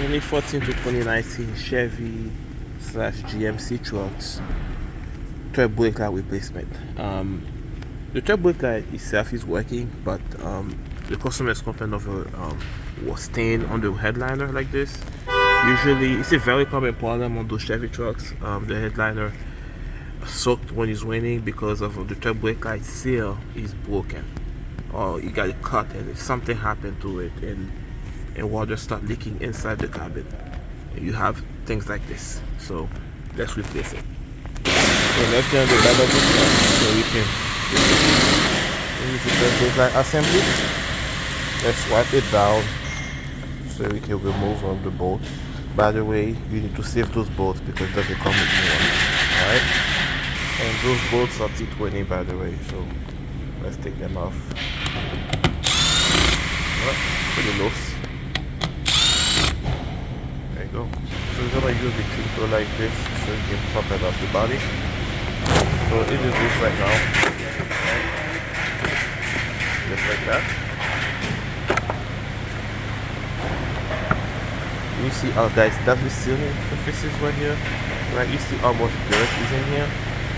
2014 to 2019 Chevy slash GMC trucks thread brake light replacement. The thread brake light itself is working, but the customer's complaint of was stain on the headliner like this. Usually, it's a very common problem on those Chevy trucks. The headliner soaked when it's raining because of the thread brake light seal is broken, or you got it cut and something happened to it, and water start leaking inside the cabin. And you have things like this. So let's replace it. So let's get the back of the truck so we can use the thread brake light assembly. Let's wipe it down so we can remove the bolt. By the way, you need to save those bolts because it doesn't come with new ones. Alright? And those bolts are T20 by the way, so let's take them off. Pretty loose. There you go. So we're gonna use the clean tool like this so you can pop it off the body. So it is loose right now. Just like that. You see, guys, that's the sealing surfaces right here. Right, you see how much dirt is in here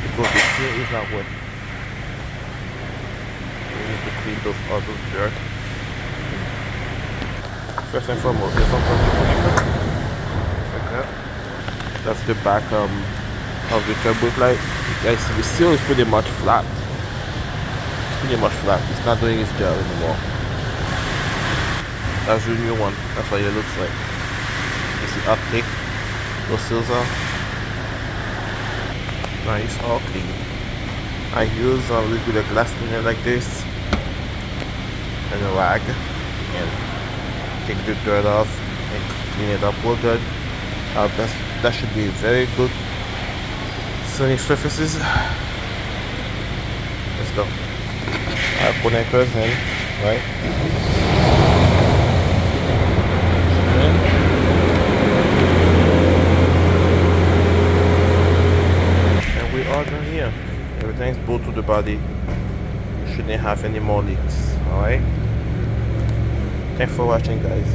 because the seal is not working. We need to clean all those dirt. First and foremost, there's some like that. That's the back of the thread brake light. Guys, the seal is pretty much flat. It's pretty much flat. It's not doing its job anymore. That's the new one. That's what it looks like. You see up thick. Those seals are nice, all clean. I use a little bit of glass cleaner like this and a rag and take the dirt off and clean it up real good. That should be very good sealing surfaces. Let's go. I put anchors in, right? And we are done here. Everything's bolted to the body. You shouldn't have any more leaks. Alright? Thanks for watching, guys.